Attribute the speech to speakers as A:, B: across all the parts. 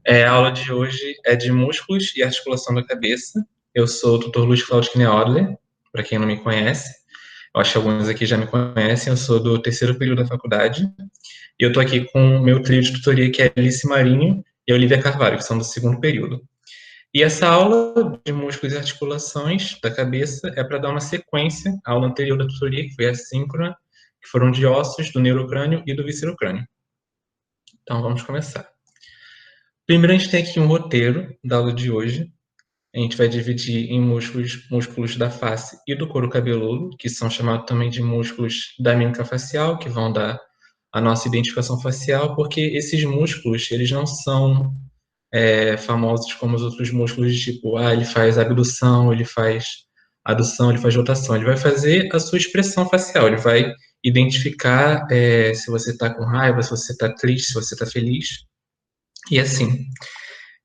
A: A aula de hoje é de músculos e articulação da cabeça. Eu sou o Dr. Luiz Cláudio Kneodler, para quem não me conhece. Eu acho que alguns aqui já me conhecem. Eu sou do terceiro período da faculdade. E eu estou aqui com o meu trio de tutoria, que é Alice Marinho e Olivia Carvalho, que são do segundo período. E essa aula de músculos e articulações da cabeça é para dar uma sequência à aula anterior da tutoria, que foi a síncrona, que foram de ossos, do neurocrânio e do viscerocrânio. Então, vamos começar. Primeiro, a gente tem aqui um roteiro da aula de hoje. A gente vai dividir em músculos da face e do couro cabeludo, que são chamados também de músculos da mímica facial, que vão dar a nossa identificação facial, porque esses músculos, eles não são famosos como os outros músculos, de tipo, ele faz abdução, ele faz adução, ele faz rotação. Ele vai fazer a sua expressão facial, ele vai identificar se você está com raiva, se você está triste, se você está feliz. E assim,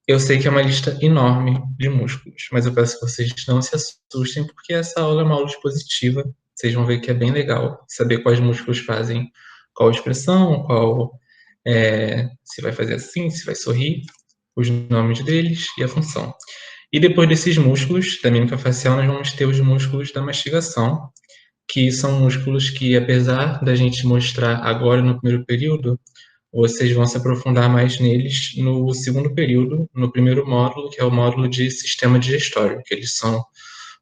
A: eu sei que é uma lista enorme de músculos, mas eu peço que vocês não se assustem, porque essa aula é uma aula expositiva. Vocês vão ver que é bem legal saber quais músculos fazem qual expressão, se vai fazer assim, se vai sorrir, os nomes deles e a função. E depois desses músculos da mímica facial, nós vamos ter os músculos da mastigação, que são músculos que, apesar da gente mostrar agora no primeiro período, vocês vão se aprofundar mais neles no segundo período, no primeiro módulo, que é o módulo de sistema digestório, que eles são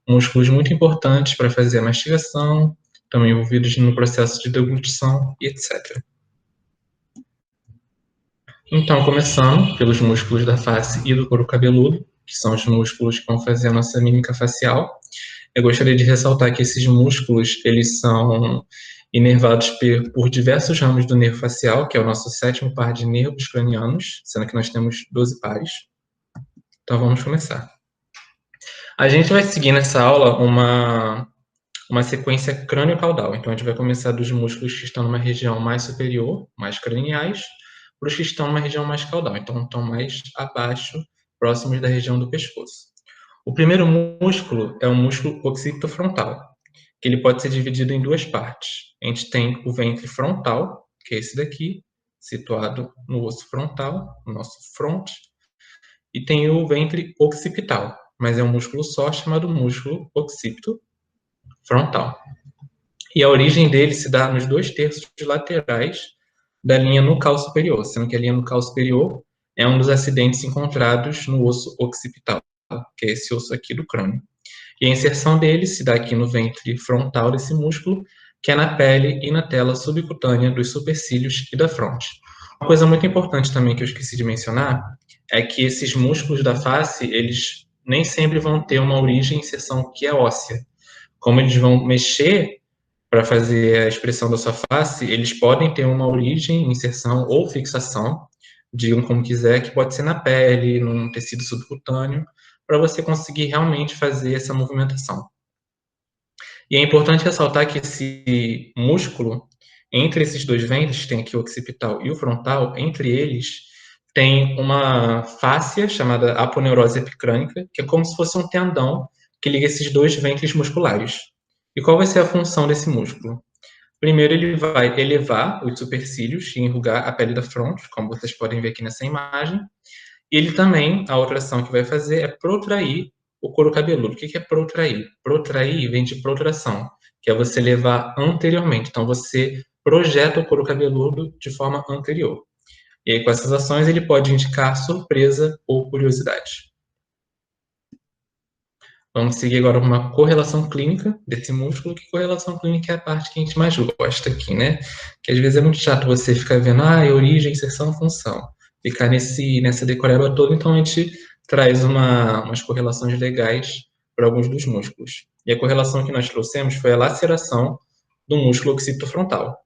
A: músculos muito importantes para fazer a mastigação, também envolvidos no processo de deglutição e etc. Então, começando pelos músculos da face e do couro cabeludo, que são os músculos que vão fazer a nossa mímica facial. Eu gostaria de ressaltar que esses músculos, eles são inervados por diversos ramos do nervo facial, que é o nosso sétimo par de nervos cranianos, sendo que nós temos 12 pares. Então, vamos começar. A gente vai seguir nessa aula uma sequência crânio-caudal. Então, a gente vai começar dos músculos que estão numa região mais superior, mais craniais, para os que estão numa região mais caudal. Então, estão mais abaixo, próximos da região do pescoço. O primeiro músculo é o músculo occipitofrontal, que ele pode ser dividido em duas partes. A gente tem o ventre frontal, que é esse daqui, situado no osso frontal, no nosso fronte, e tem o ventre occipital, mas é um músculo só chamado músculo occipito frontal. E a origem dele se dá nos 2/3 laterais da linha nucal superior, sendo que a linha nucal superior é um dos acidentes encontrados no osso occipital, que é esse osso aqui do crânio. E a inserção dele se dá aqui no ventre frontal desse músculo, que é na pele e na tela subcutânea dos supercílios e da fronte. Uma coisa muito importante também que eu esqueci de mencionar é que esses músculos da face, eles nem sempre vão ter uma origem e inserção que é óssea. Como eles vão mexer para fazer a expressão da sua face, eles podem ter uma origem, inserção ou fixação, digam como quiser, que pode ser na pele, num tecido subcutâneo, para você conseguir realmente fazer essa movimentação. E é importante ressaltar que esse músculo, entre esses dois ventres, tem aqui o occipital e o frontal, entre eles tem uma fáscia chamada aponeurose epicrânica, que é como se fosse um tendão que liga esses dois ventres musculares. E qual vai ser a função desse músculo? Primeiro, ele vai elevar os supercílios e enrugar a pele da fronte, como vocês podem ver aqui nessa imagem. E ele também, a outra ação que vai fazer é protrair o couro cabeludo. O que é protrair? Protrair vem de protração, que é você levar anteriormente. Então, você projeta o couro cabeludo de forma anterior. E aí, com essas ações, ele pode indicar surpresa ou curiosidade. Vamos seguir agora uma correlação clínica desse músculo, que correlação clínica é a parte que a gente mais gosta aqui, né? Que às vezes é muito chato você ficar vendo, origem, inserção, função. Ficar nessa decoreba toda, então a gente traz umas correlações legais para alguns dos músculos. E a correlação que nós trouxemos foi a laceração do músculo occipitofrontal.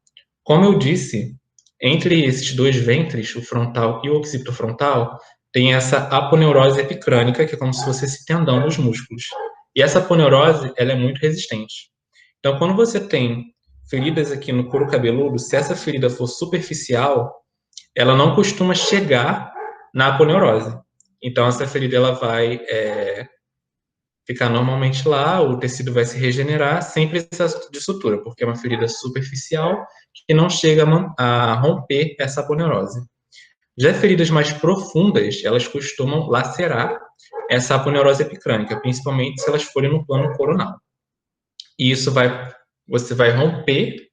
A: Como eu disse, entre esses dois ventres, o frontal e o occipitofrontal, tem essa aponeurose epicrânica, que é como se fosse esse tendão dos músculos. E essa aponeurose, ela é muito resistente. Então, quando você tem feridas aqui no couro cabeludo, se essa ferida for superficial, ela não costuma chegar na aponeurose. Então, essa ferida ela vai ficar normalmente lá, o tecido vai se regenerar sem precisar de sutura, porque é uma ferida superficial que não chega a romper essa aponeurose. Já feridas mais profundas, elas costumam lacerar essa aponeurose epicrânica, principalmente se elas forem no plano coronal. E você vai romper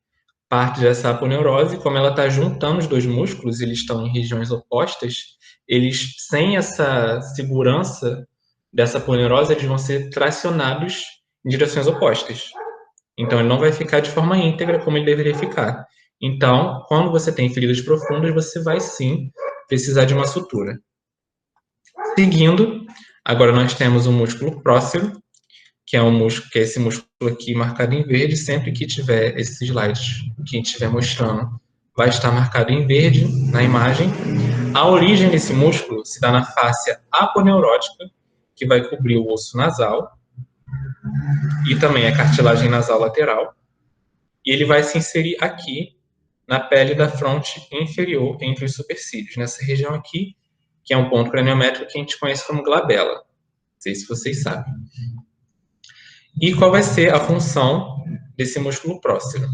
A: parte dessa aponeurose, como ela está juntando os dois músculos, eles estão em regiões opostas, eles, sem essa segurança dessa aponeurose, eles vão ser tracionados em direções opostas. Então, ele não vai ficar de forma íntegra como ele deveria ficar. Então, quando você tem feridas profundas, você vai sim precisar de uma sutura. Seguindo, agora nós temos o músculo próximo, que é esse músculo aqui marcado em verde. Sempre que tiver esses slides que a gente estiver mostrando, vai estar marcado em verde na imagem. A origem desse músculo se dá na fáscia aponeurótica, que vai cobrir o osso nasal, e também a cartilagem nasal lateral. E ele vai se inserir aqui, na pele da fronte inferior, entre os supercílios, nessa região aqui, que é um ponto craniométrico que a gente conhece como glabela. Não sei se vocês sabem. E qual vai ser a função desse músculo próximo?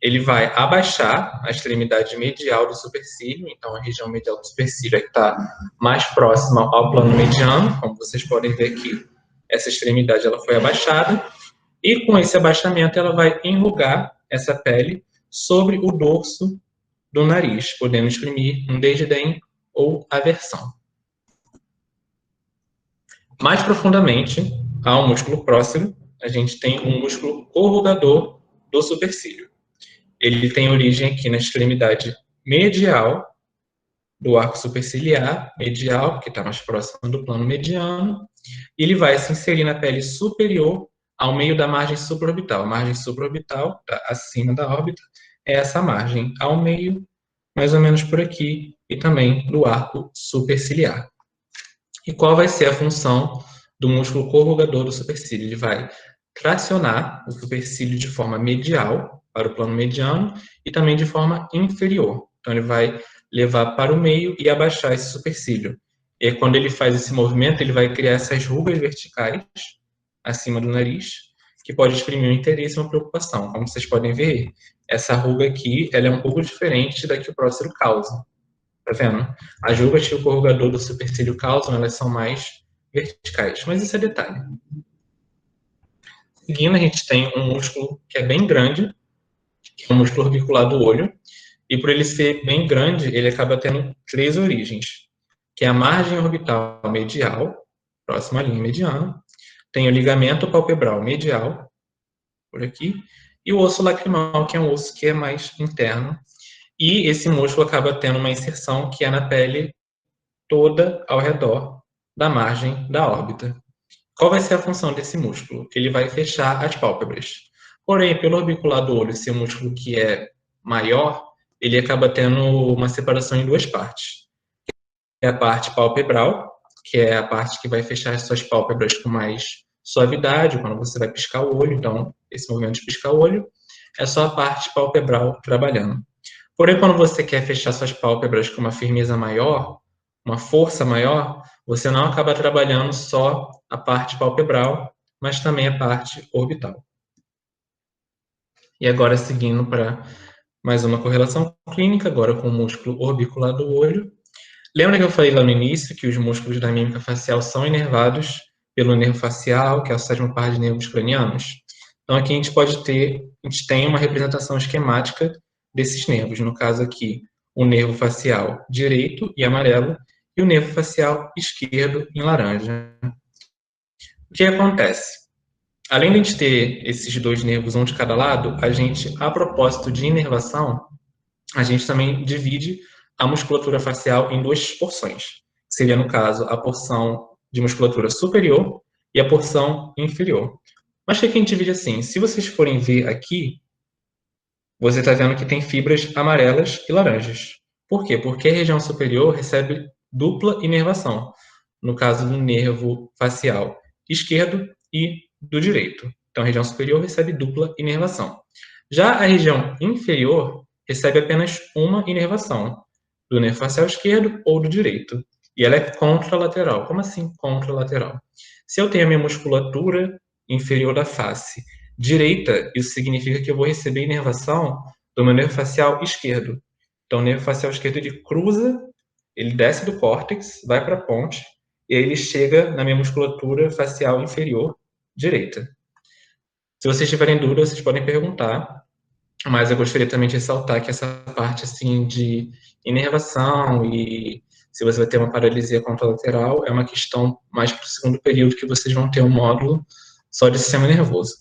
A: Ele vai abaixar a extremidade medial do supercílio, então a região medial do supercílio é que está mais próxima ao plano mediano, como vocês podem ver aqui. Essa extremidade ela foi abaixada, e com esse abaixamento ela vai enrugar essa pele sobre o dorso do nariz, podendo exprimir um desdém ou aversão. Mais profundamente, ao músculo próximo, a gente tem um músculo corrugador do supercílio. Ele tem origem aqui na extremidade medial do arco superciliar, medial, que está mais próximo do plano mediano, e ele vai se inserir na pele superior ao meio da margem supraorbital. A margem supraorbital, tá acima da órbita, é essa margem ao meio, mais ou menos por aqui, e também do arco superciliar. E qual vai ser a função do músculo corrugador do supercílio? Ele vai tracionar o supercílio de forma medial para o plano mediano e também de forma inferior. Então, ele vai levar para o meio e abaixar esse supercílio. E quando ele faz esse movimento, ele vai criar essas rugas verticais acima do nariz, que pode exprimir um interesse e uma preocupação. Como vocês podem ver, essa ruga aqui ela é um pouco diferente da que o prócero causa. Tá vendo? As rugas que o corrugador do supercílio causam, elas são mais verticais, mas isso é detalhe. Seguindo, a gente tem um músculo que é bem grande, que é o músculo orbicular do olho, e por ele ser bem grande, ele acaba tendo 3 origens, que é a margem orbital medial, próxima à linha mediana, tem o ligamento palpebral medial, por aqui, e o osso lacrimal, que é um osso que é mais interno, e esse músculo acaba tendo uma inserção que é na pele toda ao redor da margem da órbita. Qual vai ser a função desse músculo? Ele vai fechar as pálpebras. Porém, pelo orbicular do olho ser um músculo que é maior, ele acaba tendo uma separação em 2 partes. É a parte palpebral, que é a parte que vai fechar as suas pálpebras com mais suavidade, quando você vai piscar o olho. Então, esse movimento de piscar o olho é só a parte palpebral trabalhando. Porém, quando você quer fechar suas pálpebras com uma firmeza maior, uma força maior, você não acaba trabalhando só a parte palpebral, mas também a parte orbital. E agora, seguindo para mais uma correlação clínica, agora com o músculo orbicular do olho. Lembra que eu falei lá no início que os músculos da mímica facial são inervados pelo nervo facial, que é o sétimo par de nervos cranianos? Então, aqui a gente tem uma representação esquemática desses nervos. No caso aqui, o nervo facial direito em amarelo e o nervo facial esquerdo em laranja. O que acontece? Além de a gente ter esses 2 nervos, um de cada lado, a gente, a propósito de inervação, a gente também divide a musculatura facial em 2 porções. Seria, no caso, a porção de musculatura superior e a porção inferior. Mas o que a gente divide assim? Se vocês forem ver aqui, você está vendo que tem fibras amarelas e laranjas. Por quê? Porque a região superior recebe dupla inervação, no caso do nervo facial esquerdo e do direito. Então, a região superior recebe dupla inervação. Já a região inferior recebe apenas uma inervação, do nervo facial esquerdo ou do direito. E ela é contralateral. Como assim contralateral? Se eu tenho a minha musculatura inferior da face direita, isso significa que eu vou receber inervação do meu nervo facial esquerdo. Então, o nervo facial esquerdo ele cruza Ele desce do córtex, vai para a ponte, e aí ele chega na minha musculatura facial inferior direita. Se vocês tiverem dúvida, vocês podem perguntar, mas eu gostaria também de ressaltar que essa parte assim de inervação e se você vai ter uma paralisia contralateral é uma questão mais para o segundo período que vocês vão ter um módulo só de sistema nervoso.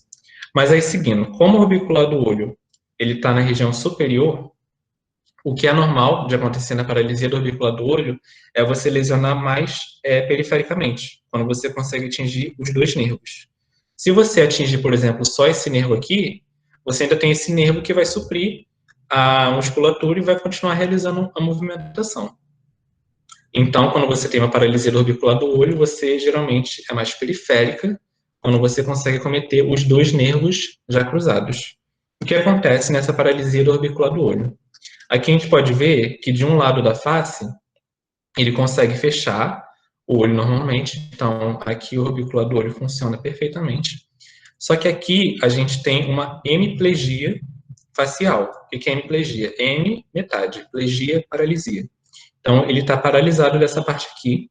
A: Mas aí seguindo, como o orbicular do olho ele está na região superior, o que é normal de acontecer na paralisia do orbicular do olho é você lesionar mais perifericamente, quando você consegue atingir os dois nervos. Se você atingir, por exemplo, só esse nervo aqui, você ainda tem esse nervo que vai suprir a musculatura e vai continuar realizando a movimentação. Então, quando você tem uma paralisia do orbicular do olho, você geralmente é mais periférica, quando você consegue cometer os dois nervos já cruzados. O que acontece nessa paralisia do orbicular do olho? Aqui a gente pode ver que de um lado da face, ele consegue fechar o olho normalmente, então aqui o orbicular do olho funciona perfeitamente. Só que aqui a gente tem uma hemiplegia facial. O que é hemiplegia? Hem, metade, plegia, paralisia. Então ele está paralisado dessa parte aqui,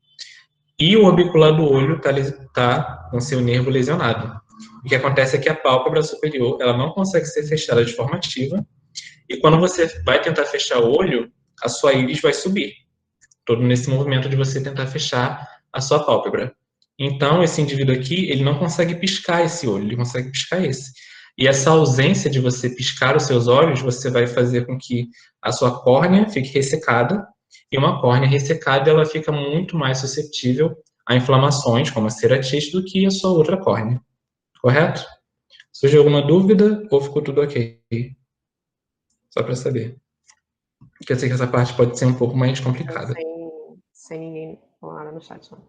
A: e o orbicular do olho está com seu nervo lesionado. O que acontece é que a pálpebra superior ela não consegue ser fechada de forma ativa, e quando você vai tentar fechar o olho, a sua íris vai subir. Todo nesse movimento de você tentar fechar a sua pálpebra. Então, esse indivíduo aqui, ele não consegue piscar esse olho, ele consegue piscar esse. E essa ausência de você piscar os seus olhos, você vai fazer com que a sua córnea fique ressecada, e uma córnea ressecada, ela fica muito mais suscetível a inflamações, como a ceratite, do que a sua outra córnea. Correto? Surgiu alguma dúvida ou ficou tudo ok? Só para saber. Porque eu sei que essa parte pode ser um pouco mais complicada.
B: Sem ninguém falar nada no chat, não.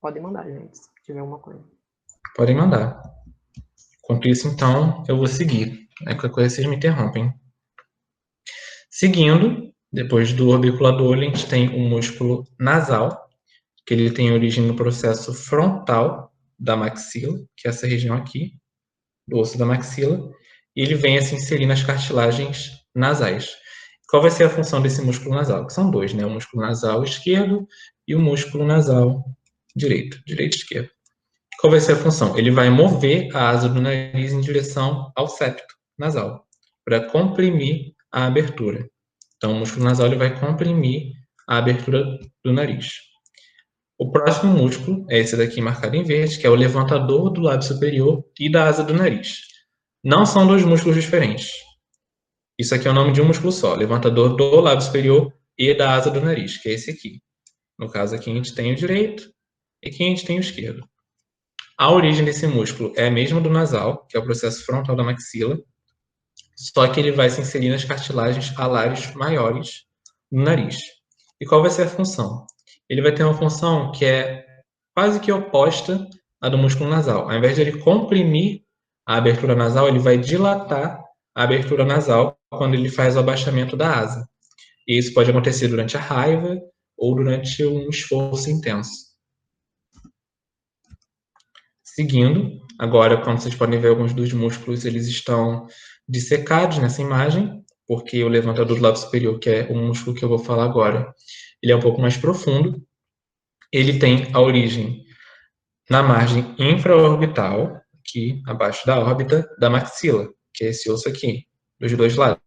B: Pode mandar, gente, se tiver alguma coisa.
A: Podem mandar. Enquanto isso, então, eu vou seguir. Qualquer coisa vocês me interrompem. Seguindo, depois do orbicular do olho, a gente tem o músculo nasal, que ele tem origem no processo frontal da maxila, que é essa região aqui, do osso da maxila, e ele vem a se inserir nas cartilagens nasais. Qual vai ser a função desse músculo nasal? Que são dois, né? O músculo nasal esquerdo e o músculo nasal direito, direito e esquerdo. Qual vai ser a função? Ele vai mover a asa do nariz em direção ao septo nasal, para comprimir a abertura. Então, o músculo nasal ele vai comprimir a abertura do nariz. O próximo músculo é esse daqui marcado em verde, que é o levantador do lábio superior e da asa do nariz. Não são dois músculos diferentes. Isso aqui é o nome de um músculo só, levantador do lábio superior e da asa do nariz, que é esse aqui. No caso aqui a gente tem o direito e aqui a gente tem o esquerdo. A origem desse músculo é a mesma do nasal, que é o processo frontal da maxila, só que ele vai se inserir nas cartilagens alares maiores do nariz. E qual vai ser a função? Ele vai ter uma função que é quase que oposta à do músculo nasal. Ao invés de ele comprimir a abertura nasal, ele vai dilatar a abertura nasal quando ele faz o abaixamento da asa. E isso pode acontecer durante a raiva ou durante um esforço intenso. Seguindo, agora, como vocês podem ver, alguns dos músculos eles estão dissecados nessa imagem, porque o levantador do lábio superior, que é o músculo que eu vou falar agora, ele é um pouco mais profundo. Ele tem a origem na margem infraorbital, aqui abaixo da órbita da maxila, que é esse osso aqui, dos dois lados.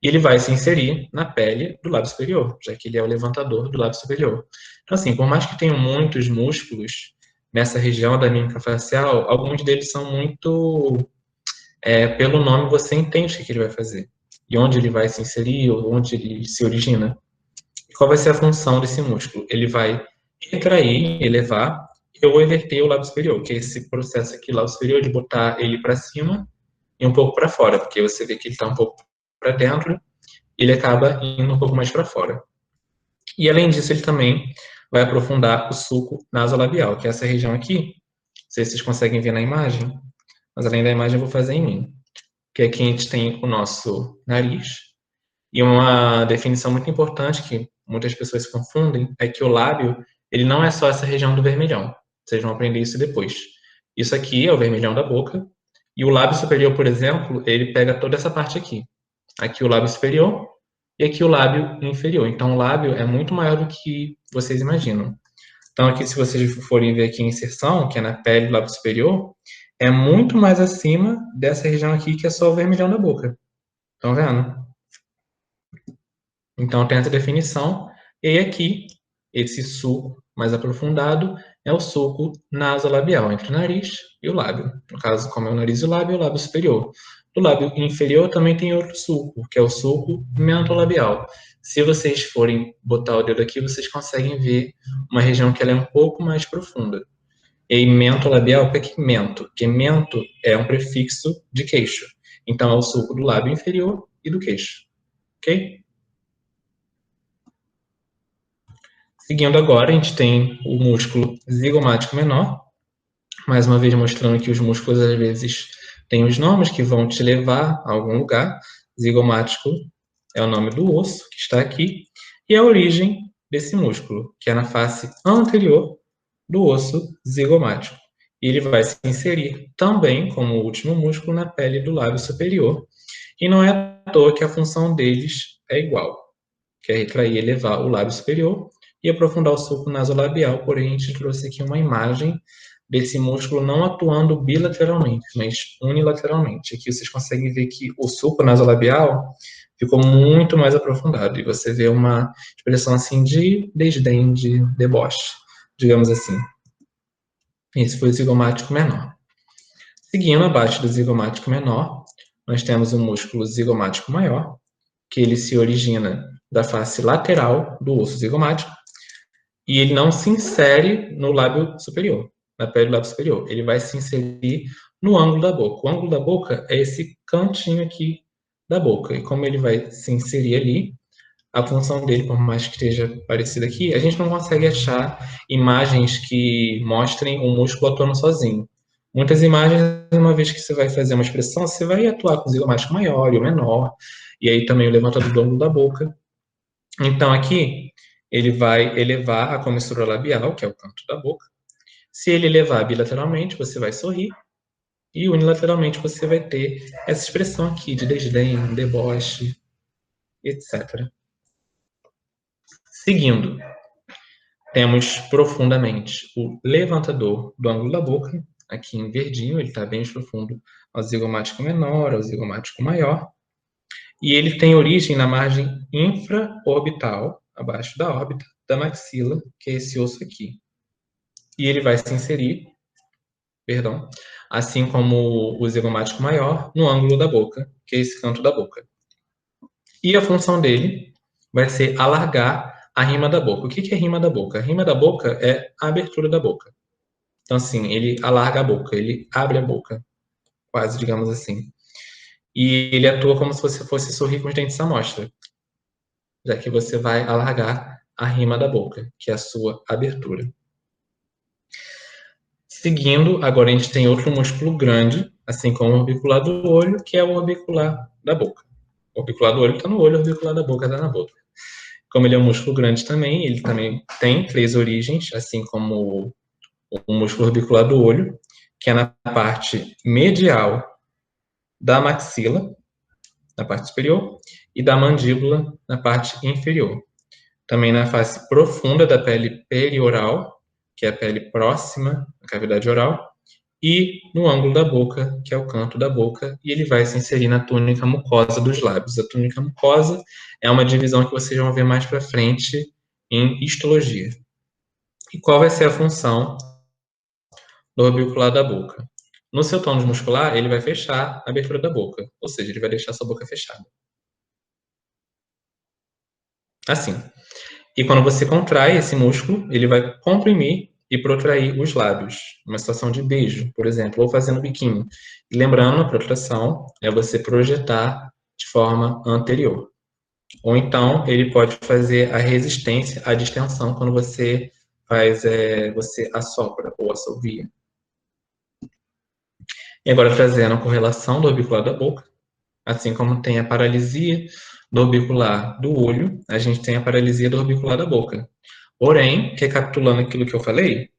A: E ele vai se inserir na pele do lábio superior, já que ele é o levantador do lábio superior. Então, assim, por mais que tenham muitos músculos nessa região da mímica facial, alguns deles são muito... pelo nome você entende o que ele vai fazer. E onde ele vai se inserir, ou onde ele se origina. E qual vai ser a função desse músculo? Ele vai retrair, elevar, ou inverter o lábio superior, que é esse processo aqui, lábio superior, de botar ele para cima e um pouco para fora, porque você vê que ele está um pouco para dentro, ele acaba indo um pouco mais para fora. E além disso, ele também vai aprofundar o sulco nasolabial, que é essa região aqui. Não sei se vocês conseguem ver na imagem, mas além da imagem eu vou fazer em mim. Que aqui a gente tem o nosso nariz, e uma definição muito importante que muitas pessoas se confundem é que o lábio, ele não é só essa região do vermelhão. Vocês vão aprender isso depois. Isso aqui é o vermelhão da boca, e o lábio superior, por exemplo, ele pega toda essa parte aqui. Aqui o lábio superior, e aqui o lábio inferior. Então, o lábio é muito maior do que vocês imaginam. Então, aqui, se vocês forem ver aqui a inserção, que é na pele do lábio superior, é muito mais acima dessa região aqui, que é só o vermelhão da boca. Estão vendo? Então, tem essa definição. E aí, aqui, esse sulco mais aprofundado é o sulco nasolabial, entre o nariz e o lábio. No caso, como é o nariz e o lábio superior. Do lábio inferior também tem outro sulco, que é o sulco mentolabial. Se vocês forem botar o dedo aqui, vocês conseguem ver uma região que ela é um pouco mais profunda. E aí, mentolabial, o que é mento? Porque mento é um prefixo de queixo. Então, é o sulco do lábio inferior e do queixo. Ok? Seguindo agora, a gente tem o músculo zigomático menor, mais uma vez mostrando que os músculos às vezes têm os nomes que vão te levar a algum lugar. Zigomático é o nome do osso que está aqui, e a origem desse músculo, que é na face anterior do osso zigomático. E ele vai se inserir também, como o último músculo, na pele do lábio superior. E não é à toa que a função deles é igual, que é retrair e elevar o lábio superior e aprofundar o sulco nasolabial, porém a gente trouxe aqui uma imagem desse músculo não atuando bilateralmente, mas unilateralmente. Aqui vocês conseguem ver que o sulco nasolabial ficou muito mais aprofundado, e você vê uma expressão assim de desdém, de deboche, digamos assim. Esse foi o zigomático menor. Seguindo abaixo do zigomático menor, nós temos o músculo zigomático maior, que ele se origina da face lateral do osso zigomático, e ele não se insere no lábio superior, na pele do lábio superior. Ele vai se inserir no ângulo da boca. O ângulo da boca é esse cantinho aqui da boca. E como ele vai se inserir ali, a função dele, por mais que esteja parecida aqui, a gente não consegue achar imagens que mostrem o músculo atuando sozinho. Muitas imagens, uma vez que você vai fazer uma expressão, você vai atuar com o zigomático maior e o menor, e aí também o levantador do ângulo da boca. Então, aqui, ele vai elevar a comissura labial, que é o canto da boca. Se ele elevar bilateralmente, você vai sorrir. E unilateralmente, você vai ter essa expressão aqui de desdém, deboche, etc. Seguindo, temos profundamente o levantador do ângulo da boca, aqui em verdinho, ele está bem profundo ao zigomático menor, ao zigomático maior. E ele tem origem na margem infraorbital, abaixo da órbita da maxila, que é esse osso aqui. E ele vai se inserir, perdão, assim como o zigomático maior, no ângulo da boca, que é esse canto da boca. E a função dele vai ser alargar a rima da boca. O que é a rima da boca? A rima da boca é a abertura da boca. Então, assim, ele alarga a boca, ele abre a boca, quase, digamos assim. E ele atua como se você fosse sorrir com os dentes à mostra, já que você vai alargar a rima da boca, que é a sua abertura. Seguindo, agora a gente tem outro músculo grande, assim como o orbicular do olho, que é o orbicular da boca. O orbicular do olho está no olho, o orbicular da boca está na boca. Como ele é um músculo grande também, ele também tem 3 origens, assim como o músculo orbicular do olho, que é na parte medial da maxila, na parte superior, e da mandíbula, na parte inferior. Também na face profunda da pele perioral, que é a pele próxima à cavidade oral, e no ângulo da boca, que é o canto da boca, e ele vai se inserir na túnica mucosa dos lábios. A túnica mucosa é uma divisão que vocês vão ver mais para frente em histologia. E qual vai ser a função do orbicular da boca? No seu tônus muscular, ele vai fechar a abertura da boca, ou seja, ele vai deixar sua boca fechada. Assim. E quando você contrai esse músculo, ele vai comprimir e protrair os lábios. Uma situação de beijo, por exemplo, ou fazendo biquinho. E lembrando, a protração é você projetar de forma anterior. Ou então, ele pode fazer a resistência à distensão quando você faz, você assopra ou assovia. E agora trazendo a correlação do orbicular da boca, assim como tem a paralisia do orbicular do olho, a gente tem a paralisia do orbicular da boca. Porém, recapitulando aquilo que eu falei,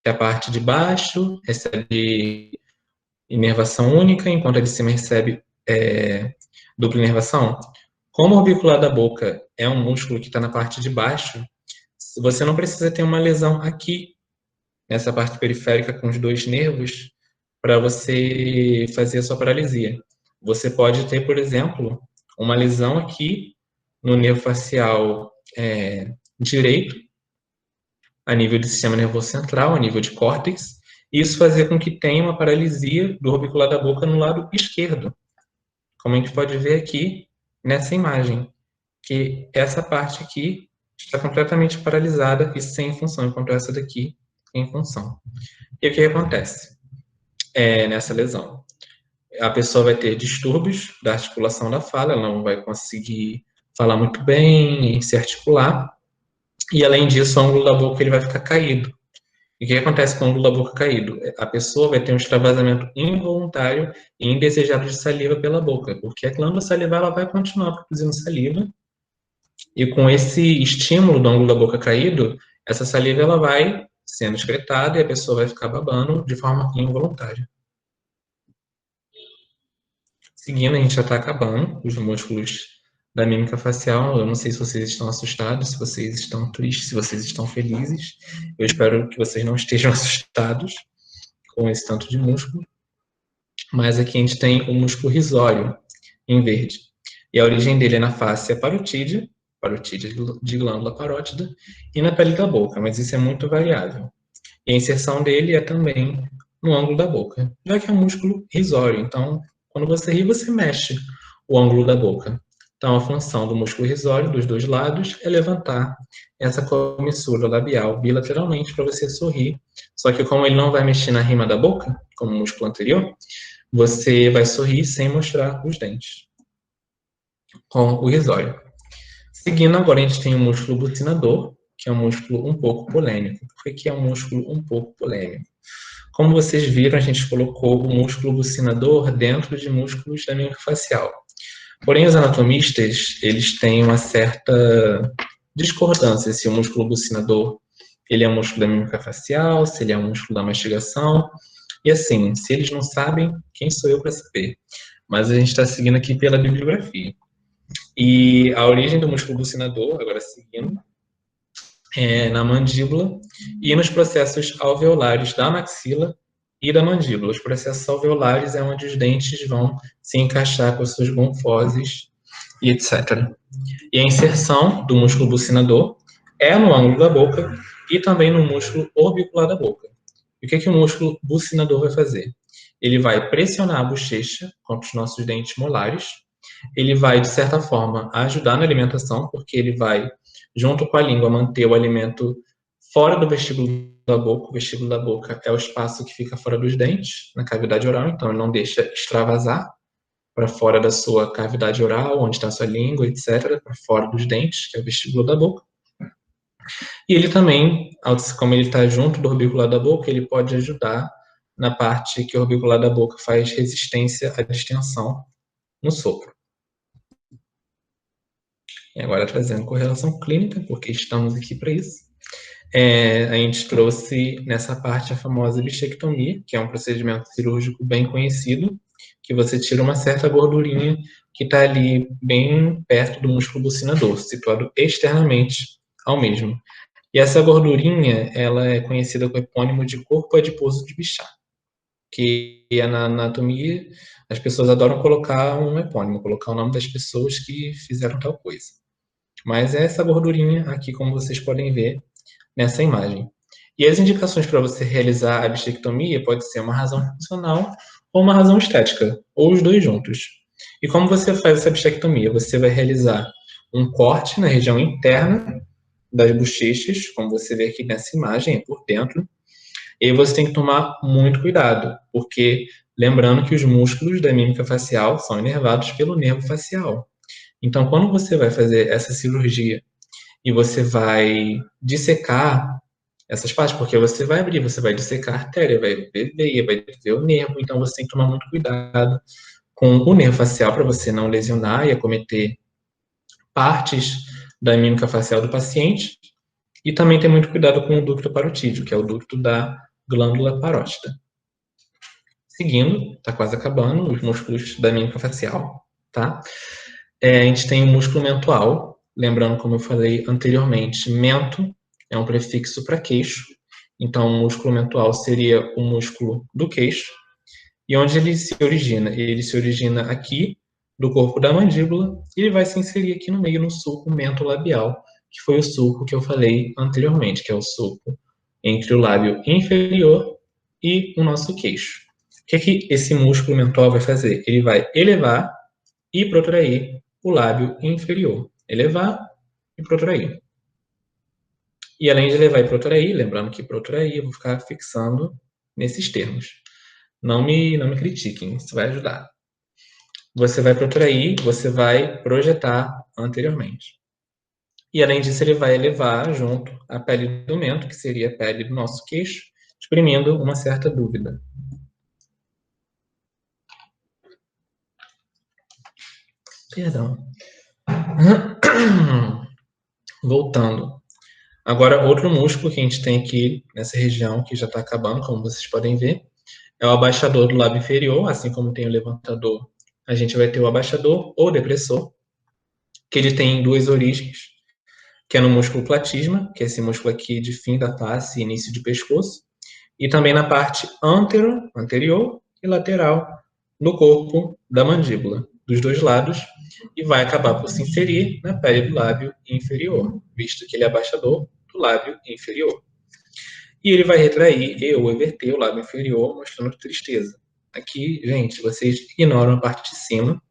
A: que a parte de baixo recebe inervação única, enquanto a de cima recebe dupla inervação. Como o orbicular da boca é um músculo que está na parte de baixo, você não precisa ter uma lesão aqui, nessa parte periférica com os dois nervos, para você fazer a sua paralisia. Você pode ter, por exemplo, uma lesão aqui no nervo facial direito, a nível do sistema nervoso central, a nível de córtex, e isso fazer com que tenha uma paralisia do orbicular da boca no lado esquerdo, como a gente pode ver aqui nessa imagem, que essa parte aqui está completamente paralisada e sem função, enquanto essa daqui tem função. E o que acontece nessa lesão? A pessoa vai ter distúrbios da articulação da fala, ela não vai conseguir falar muito bem, se articular, e além disso, o ângulo da boca ele vai ficar caído. E o que acontece com o ângulo da boca caído? A pessoa vai ter um extravasamento involuntário e indesejado de saliva pela boca, porque a glândula salivar ela vai continuar produzindo saliva, e com esse estímulo do ângulo da boca caído, essa saliva ela vai sendo excretada e a pessoa vai ficar babando de forma involuntária. Seguindo, a gente já está acabando os músculos da mímica facial. Eu não sei se vocês estão assustados, se vocês estão tristes, se vocês estão felizes. Eu espero que vocês não estejam assustados com esse tanto de músculo. Mas aqui a gente tem o músculo risório, em verde. E a origem dele é na face parotídea de glândula parótida, e na pele da boca, mas isso é muito variável. E a inserção dele é também no ângulo da boca, já que é um músculo risório. Então, quando você ri, você mexe o ângulo da boca. Então, a função do músculo risório dos dois lados é levantar essa comissura labial bilateralmente para você sorrir. Só que como ele não vai mexer na rima da boca, como o músculo anterior, você vai sorrir sem mostrar os dentes, com o risório. Seguindo, agora a gente tem o músculo bucinador, que é um músculo um pouco polêmico. Por que é um músculo um pouco polêmico? Como vocês viram, a gente colocou o músculo bucinador dentro de músculos da mímica facial. Porém, os anatomistas, eles têm uma certa discordância se o músculo bucinador ele é um músculo da mímica facial, se ele é um músculo da mastigação. E assim, se eles não sabem, quem sou eu para saber? Mas a gente está seguindo aqui pela bibliografia. E a origem do músculo bucinador, agora seguindo, na mandíbula e nos processos alveolares da maxila e da mandíbula. Os processos alveolares é onde os dentes vão se encaixar com as suas gonfoses e etc. E a inserção do músculo bucinador é no ângulo da boca e também no músculo orbicular da boca. E o que o músculo bucinador vai fazer? Ele vai pressionar a bochecha contra os nossos dentes molares. Ele vai, de certa forma, ajudar na alimentação, porque ele vai, junto com a língua, manter o alimento fora do vestíbulo da boca. O vestíbulo da boca é o espaço que fica fora dos dentes, na cavidade oral, então ele não deixa extravasar para fora da sua cavidade oral, onde está a sua língua, etc., para fora dos dentes, que é o vestíbulo da boca. E ele também, como ele está junto do orbicular da boca, ele pode ajudar na parte que o orbicular da boca faz resistência à distensão no sopro. E agora trazendo correlação clínica, porque estamos aqui para isso. A gente trouxe nessa parte a famosa bichectomia, que é um procedimento cirúrgico bem conhecido, que você tira uma certa gordurinha que está ali bem perto do músculo bucinador, situado externamente ao mesmo. E essa gordurinha, ela é conhecida com o epônimo de corpo adiposo de Bichat, que na anatomia as pessoas adoram colocar um epônimo, colocar o nome das pessoas que fizeram tal coisa. Mas é essa gordurinha aqui, como vocês podem ver nessa imagem. E as indicações para você realizar a bichectomia pode ser uma razão funcional ou uma razão estética, ou os dois juntos. E como você faz essa bichectomia? Você vai realizar um corte na região interna das bochechas, como você vê aqui nessa imagem, é por dentro. E você tem que tomar muito cuidado, porque lembrando que os músculos da mímica facial são inervados pelo nervo facial. Então, quando você vai fazer essa cirurgia e você vai dissecar essas partes, porque você vai abrir, você vai dissecar a artéria, vai ver veia, vai ver o nervo, então você tem que tomar muito cuidado com o nervo facial para você não lesionar e acometer partes da mímica facial do paciente, e também ter muito cuidado com o ducto parotídeo, que é o ducto da glândula parótida. Seguindo, está quase acabando, os músculos da mímica facial, tá? A gente tem o músculo mentual, lembrando, como eu falei anteriormente, mento é um prefixo para queixo, então o músculo mentual seria o músculo do queixo. E onde ele se origina? Ele se origina aqui, do corpo da mandíbula, e ele vai se inserir aqui no meio, no sulco mentolabial, que foi o sulco que eu falei anteriormente, que é o sulco entre o lábio inferior e o nosso queixo. O que é que esse músculo mental vai fazer? Ele vai elevar e protrair o lábio inferior. Elevar e protrair. E além de elevar e protrair, lembrando que protrair, eu vou ficar fixando nesses termos. Não me critiquem, isso vai ajudar. Você vai protrair, você vai projetar anteriormente. E além disso, ele vai elevar junto a pele do mento, que seria a pele do nosso queixo, exprimindo uma certa dúvida. Perdão. Voltando. Agora, outro músculo que a gente tem aqui nessa região, que já está acabando, como vocês podem ver, é o abaixador do lábio inferior, assim como tem o levantador, a gente vai ter o abaixador ou depressor, que ele tem duas origens, que é no músculo platisma, que é esse músculo aqui de fim da face e início de pescoço, e também na parte anterior e lateral do corpo da mandíbula, dos dois lados, e vai acabar por se inserir na pele do lábio inferior, visto que ele é abaixador do lábio inferior. E ele vai retrair ou inverter o lábio inferior, mostrando tristeza. Aqui, gente, vocês ignoram a parte de cima,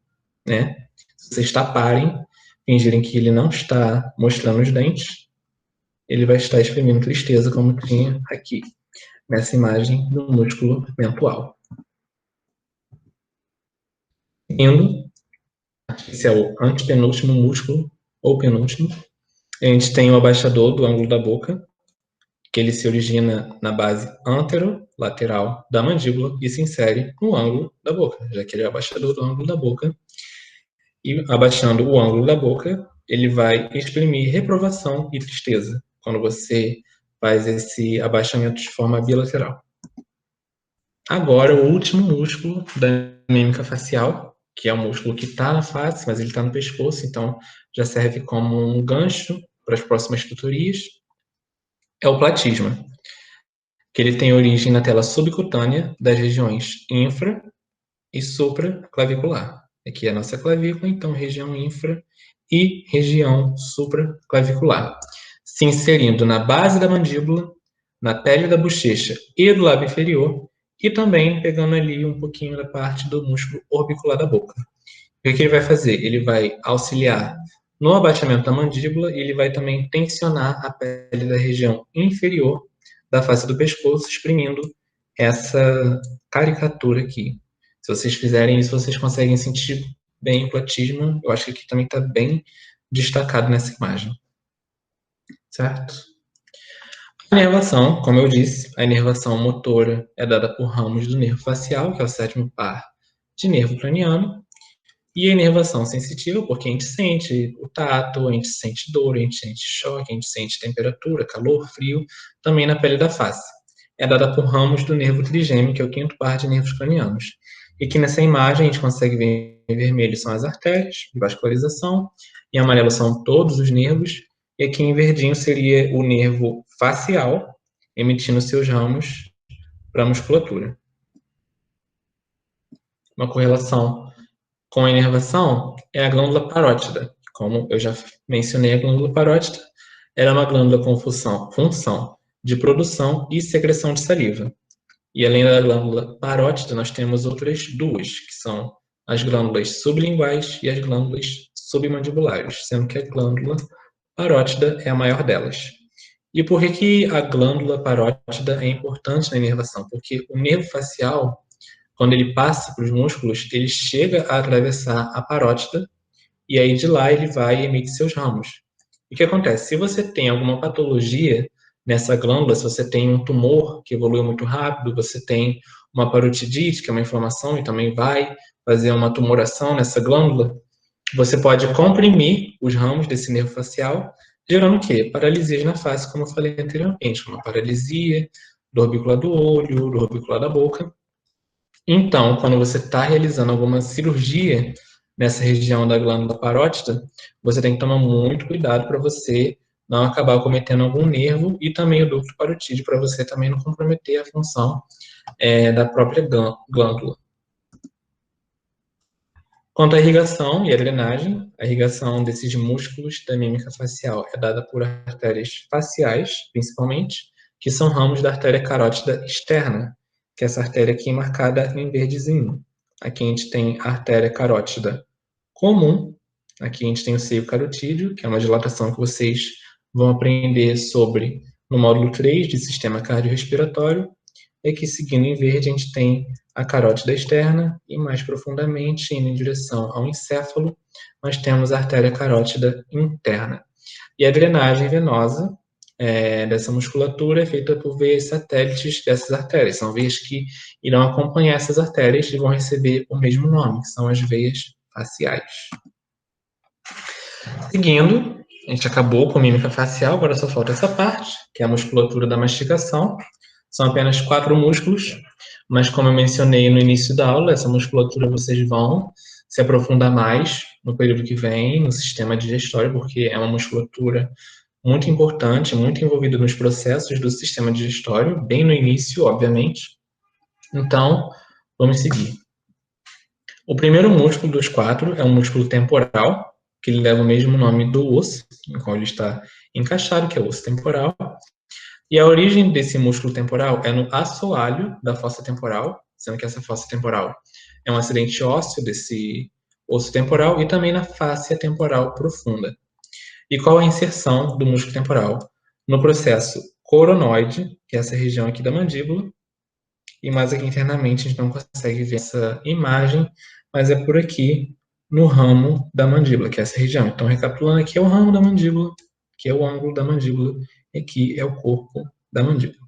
A: né? Se vocês taparem, fingirem que ele não está mostrando os dentes, ele vai estar exprimindo tristeza, como tinha aqui, nessa imagem do músculo mentual. Indo, esse é o antepenúltimo músculo, ou penúltimo. A gente tem o abaixador do ângulo da boca, que ele se origina na base anterolateral da mandíbula e se insere no ângulo da boca, já que ele é o abaixador do ângulo da boca. E abaixando o ângulo da boca, ele vai exprimir reprovação e tristeza, quando você faz esse abaixamento de forma bilateral. Agora, o último músculo da mímica facial, que é o músculo que está na face, mas ele está no pescoço, então já serve como um gancho para as próximas tutorias, é o platisma, que ele tem origem na tela subcutânea das regiões infra e supraclavicular. Aqui é a nossa clavícula, então região infra e região supraclavicular, se inserindo na base da mandíbula, na pele da bochecha e do lábio inferior, e também pegando ali um pouquinho da parte do músculo orbicular da boca. O que ele vai fazer? Ele vai auxiliar no abaixamento da mandíbula e ele vai também tensionar a pele da região inferior da face do pescoço, exprimindo essa caricatura aqui. Se vocês fizerem isso, vocês conseguem sentir bem o platisma. Eu acho que aqui também está bem destacado nessa imagem. Certo? A inervação, como eu disse, a inervação motora é dada por ramos do nervo facial, que é o sétimo par de nervo craniano, e a inervação sensitiva, porque a gente sente o tato, a gente sente dor, a gente sente choque, a gente sente temperatura, calor, frio, também na pele da face. É dada por ramos do nervo trigêmeo, que é o quinto par de nervos cranianos. E aqui nessa imagem a gente consegue ver em vermelho são as artérias de vascularização, em amarelo são todos os nervos, e aqui em verdinho seria o nervo facial, emitindo seus ramos para a musculatura. Uma correlação com a inervação é a glândula parótida. Como eu já mencionei, a glândula parótida era uma glândula com função de produção e secreção de saliva. E além da glândula parótida, nós temos outras duas, que são as glândulas sublinguais e as glândulas submandibulares, sendo que a glândula parótida é a maior delas. E por que a glândula parótida é importante na inervação? Porque o nervo facial, quando ele passa para os músculos, ele chega a atravessar a parótida e aí de lá ele vai e emite seus ramos. E o que acontece? Se você tem alguma patologia nessa glândula, se você tem um tumor que evolui muito rápido, você tem uma parotidite, que é uma inflamação e também vai fazer uma tumoração nessa glândula, você pode comprimir os ramos desse nervo facial, gerando o quê? Paralisias na face, como eu falei anteriormente, uma paralisia do orbicular do olho, do orbicular da boca. Então, quando você está realizando alguma cirurgia nessa região da glândula parótida, você tem que tomar muito cuidado para você não acabar cometendo algum nervo e também o ducto parotídeo, para você também não comprometer a função da própria glândula. Quanto à irrigação e a drenagem, a irrigação desses músculos da mímica facial é dada por artérias faciais, principalmente, que são ramos da artéria carótida externa, que é essa artéria aqui marcada em verdezinho. Aqui a gente tem a artéria carótida comum, aqui a gente tem o seio carotídeo, que é uma dilatação que vocês vão aprender sobre no módulo 3 de sistema cardiorrespiratório, e aqui seguindo em verde a gente tem a carótida externa e mais profundamente, indo em direção ao encéfalo, nós temos a artéria carótida interna. E a drenagem venosa dessa musculatura é feita por veias satélites dessas artérias. São veias que irão acompanhar essas artérias e vão receber o mesmo nome, que são as veias faciais. Seguindo, a gente acabou com a mímica facial, agora só falta essa parte, que é a musculatura da mastigação. São apenas 4 músculos, mas como eu mencionei no início da aula, essa musculatura vocês vão se aprofundar mais no período que vem, no sistema digestório, porque é uma musculatura muito importante, muito envolvida nos processos do sistema digestório, bem no início, obviamente. Então, vamos seguir. O primeiro músculo dos 4 é um músculo temporal, que ele leva o mesmo nome do osso, em qual ele está encaixado, que é o osso temporal. E a origem desse músculo temporal é no assoalho da fossa temporal, sendo que essa fossa temporal é um acidente ósseo desse osso temporal e também na fáscia temporal profunda. E qual a inserção do músculo temporal? No processo coronoide, que é essa região aqui da mandíbula, e mais aqui internamente a gente não consegue ver essa imagem, mas é por aqui no ramo da mandíbula, que é essa região. Então, recapitulando, aqui é o ramo da mandíbula, que é o ângulo da mandíbula, e aqui é o corpo da mandíbula.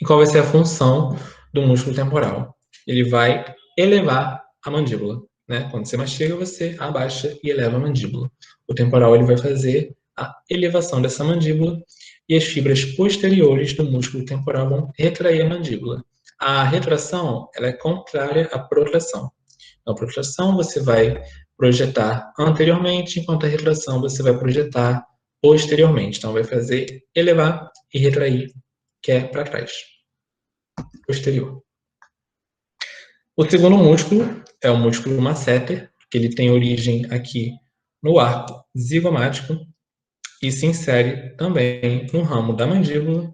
A: E qual vai ser a função do músculo temporal? Ele vai elevar a mandíbula, né? Quando você mastiga, você abaixa e eleva a mandíbula. O temporal ele vai fazer a elevação dessa mandíbula e as fibras posteriores do músculo temporal vão retrair a mandíbula. A retração ela é contrária à protração. Na protração você vai projetar anteriormente, enquanto a retração você vai projetar posteriormente. Então vai fazer elevar e retrair, que é para trás, posterior. O segundo músculo é o músculo masseter, que ele tem origem aqui no arco zigomático e se insere também no ramo da mandíbula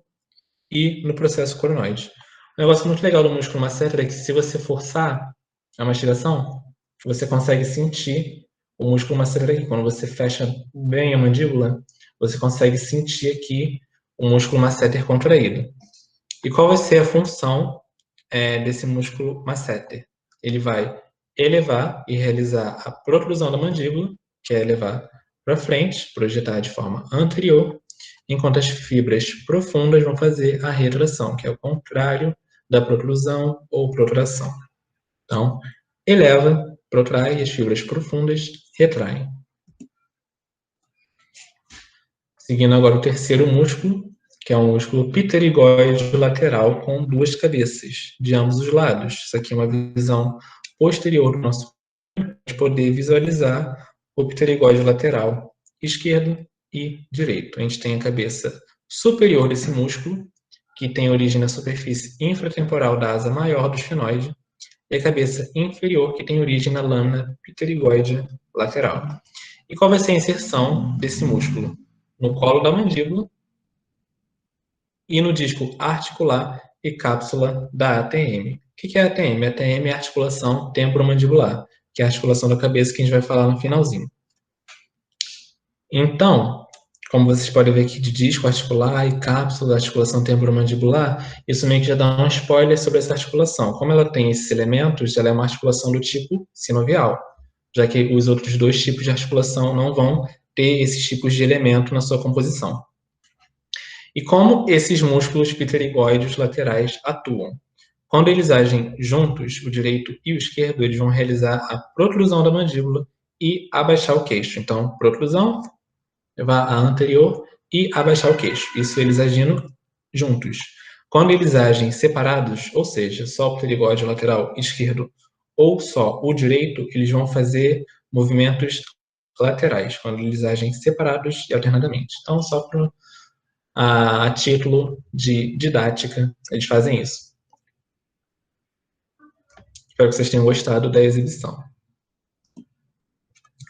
A: e no processo coronoide. Um negócio muito legal do músculo masseter é que se você forçar a mastigação, você consegue sentir o músculo masseter aqui. Quando você fecha bem a mandíbula, você consegue sentir aqui o músculo masseter contraído. E qual vai ser a função desse músculo masseter? Ele vai elevar e realizar a protrusão da mandíbula, que é elevar para frente, projetar de forma anterior, enquanto as fibras profundas vão fazer a retração, que é o contrário da protrusão ou protração. Então, eleva, protrai, e as fibras profundas retraem. Seguindo agora o terceiro músculo, que é um músculo pterigóide lateral com 2 cabeças de ambos os lados. Isso aqui é uma visão posterior do nosso corpo, para poder visualizar o pterigóide lateral esquerdo e direito. A gente tem a cabeça superior desse músculo, que tem origem na superfície infratemporal da asa maior do esfenoide, e a cabeça inferior, que tem origem na lâmina pterigóide lateral. E qual vai ser a inserção desse músculo? No colo da mandíbula e no disco articular e cápsula da ATM. O que é a ATM? A ATM é a articulação temporomandibular, que é a articulação da cabeça que a gente vai falar no finalzinho. Então, como vocês podem ver aqui de disco articular e cápsula da articulação temporomandibular, isso meio que já dá um spoiler sobre essa articulação. Como ela tem esses elementos, ela é uma articulação do tipo sinovial, já que os outros 2 tipos de articulação não vão ter esses tipos de elemento na sua composição. E como esses músculos pterigóides laterais atuam? Quando eles agem juntos, o direito e o esquerdo, eles vão realizar a protrusão da mandíbula e abaixar o queixo. Então, protrusão, levar a anterior e abaixar o queixo. Isso eles agindo juntos. Quando eles agem separados, ou seja, só o pterigóide lateral esquerdo ou só o direito, eles vão fazer movimentos laterais, quando eles agem separados e alternadamente. Então, só a título de didática, eles fazem isso. Espero que vocês tenham gostado da exibição.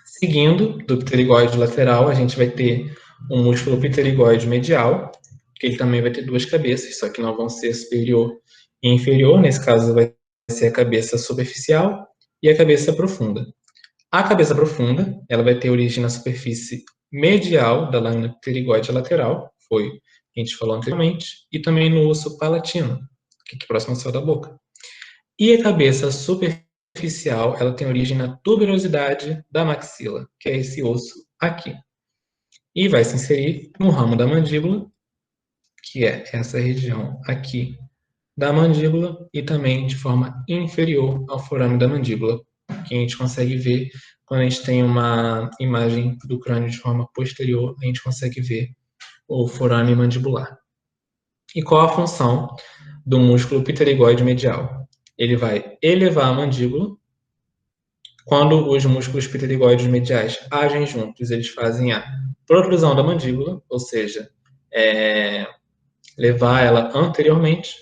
A: Seguindo do pterigóide lateral, a gente vai ter um músculo pterigóide medial, que ele também vai ter duas cabeças, só que não vão ser superior e inferior. Nesse caso, vai ser a cabeça superficial e a cabeça profunda. A cabeça profunda, ela vai ter origem na superfície medial da lâmina pterigóide lateral, foi o que a gente falou anteriormente, e também no osso palatino, que é próximo ao céu da boca. E a cabeça superficial, ela tem origem na tuberosidade da maxila, que é esse osso aqui. E vai se inserir no ramo da mandíbula, que é essa região aqui da mandíbula, e também de forma inferior ao forame da mandíbula, que a gente consegue ver quando a gente tem uma imagem do crânio de forma posterior, a gente consegue ver o forame mandibular. E qual a função do músculo pterigóide medial? Ele vai elevar a mandíbula. Quando os músculos pterigóides mediais agem juntos, eles fazem a protrusão da mandíbula, ou seja, levar ela anteriormente.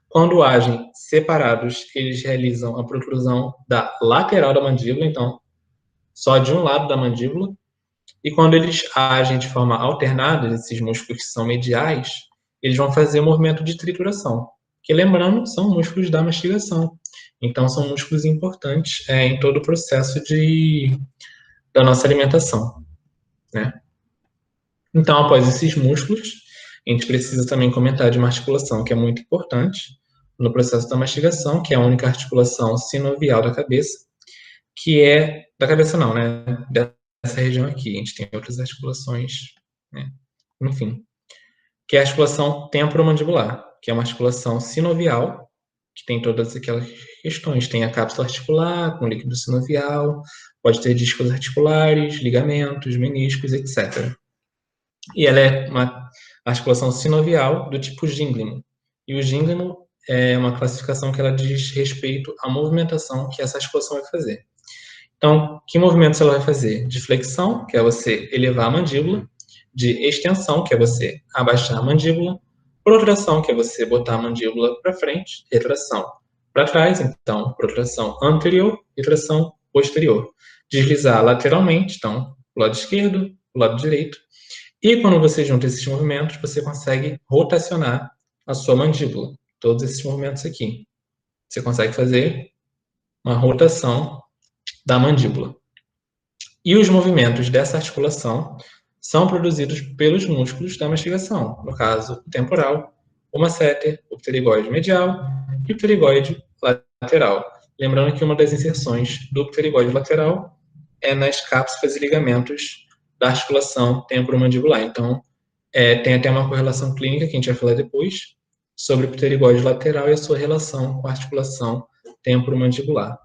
A: Quando agem separados, eles realizam a protrusão da lateral da mandíbula, então, só de um lado da mandíbula. E quando eles agem de forma alternada, esses músculos que são mediais, eles vão fazer o movimento de trituração, que, lembrando, são músculos da mastigação. Então, são músculos importantes em todo o processo da nossa alimentação, né? Então, após esses músculos, a gente precisa também comentar de uma articulação que é muito importante no processo da mastigação, que é a única articulação sinovial da cabeça, que é... da cabeça não, né? Dessa região aqui. A gente tem outras articulações, né? Enfim. Que é a articulação temporomandibular, que é uma articulação sinovial, que tem todas aquelas questões. Tem a cápsula articular, com líquido sinovial, pode ter discos articulares, ligamentos, meniscos, etc. E ela é uma articulação sinovial do tipo gínglimo. E o gínglimo é uma classificação que ela diz respeito à movimentação que essa articulação vai fazer. Então, que movimentos ela vai fazer? De flexão, que é você elevar a mandíbula, de extensão, que é você abaixar a mandíbula, protração, que é você botar a mandíbula para frente, retração para trás, então, protração anterior, retração posterior. Deslizar lateralmente, então, o lado esquerdo, o lado direito. E quando você junta esses movimentos, você consegue rotacionar a sua mandíbula. Todos esses movimentos aqui. Você consegue fazer uma rotação da mandíbula. E os movimentos dessa articulação são produzidos pelos músculos da mastigação, no caso, o temporal, o masseter, o pterigóide medial e o pterigóide lateral. Lembrando que uma das inserções do pterigóide lateral é nas cápsulas e ligamentos da articulação temporomandibular. Então, tem até uma correlação clínica, que a gente vai falar depois, sobre o pterigóide lateral e a sua relação com a articulação temporomandibular.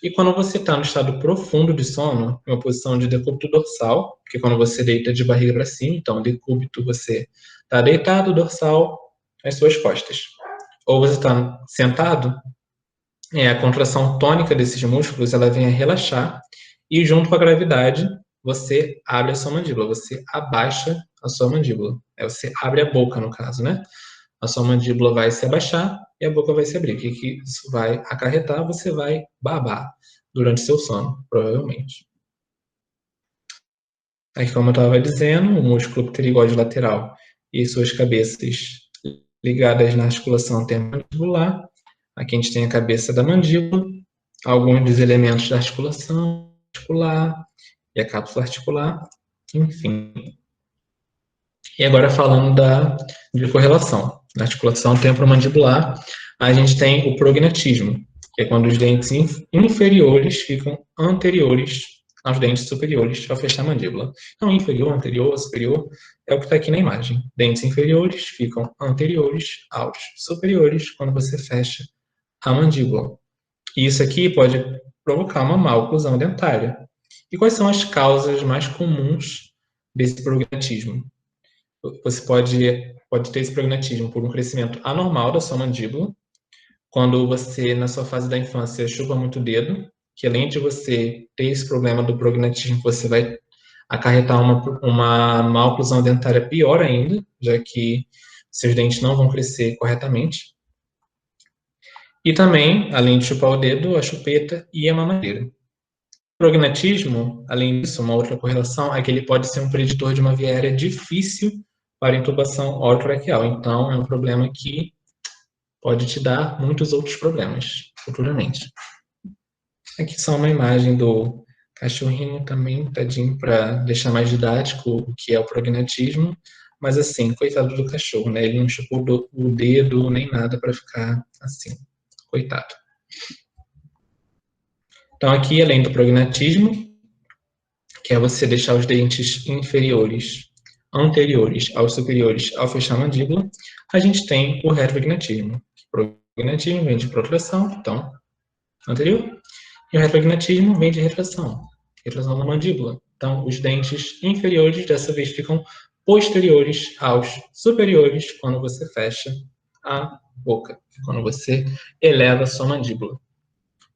A: E quando você está no estado profundo de sono, em uma posição de decúbito dorsal, que é quando você deita de barriga para cima, então decúbito você está deitado, dorsal, as suas costas. Ou você está sentado, a contração tônica desses músculos, ela vem a relaxar, e junto com a gravidade, você abre a sua mandíbula, você abaixa a sua mandíbula. Você abre a boca, no caso, né? A sua mandíbula vai se abaixar e a boca vai se abrir. O que isso vai acarretar? Você vai babar durante seu sono, provavelmente. Aí, como eu estava dizendo, o músculo pterigóide lateral e suas cabeças ligadas na articulação temporomandibular. Aqui a gente tem a cabeça da mandíbula, alguns dos elementos da articulação articular e a cápsula articular, enfim. E agora falando de correlação. Na articulação temporomandibular, a gente tem o prognatismo, que é quando os dentes inferiores ficam anteriores aos dentes superiores ao fechar a mandíbula. Então, inferior, anterior, superior, é o que está aqui na imagem. Dentes inferiores ficam anteriores aos superiores quando você fecha a mandíbula. E isso aqui pode provocar uma má oclusão dentária. E quais são as causas mais comuns desse prognatismo? Você pode ter esse prognatismo por um crescimento anormal da sua mandíbula, quando você, na sua fase da infância, chupa muito o dedo, que além de você ter esse problema do prognatismo, você vai acarretar uma má oclusão dentária pior ainda, já que seus dentes não vão crescer corretamente. E também, além de chupar o dedo, a chupeta e a mamadeira. O prognatismo, além disso, uma outra correlação é que ele pode ser um preditor de uma via aérea difícil para intubação orotraqueal. Então, é um problema que pode te dar muitos outros problemas futuramente. Aqui só uma imagem do cachorrinho também, tadinho, para deixar mais didático o que é o prognatismo. Mas assim, coitado do cachorro, né? Ele não chupou o dedo nem nada para ficar assim. Coitado. Então aqui, além do prognatismo, que é você deixar os dentes inferiores anteriores aos superiores ao fechar a mandíbula, a gente tem o retrognatismo. O prognatismo vem de protração, então, anterior, e o retrognatismo vem de retração da mandíbula. Então, os dentes inferiores, dessa vez, ficam posteriores aos superiores quando você fecha a boca, quando você eleva a sua mandíbula.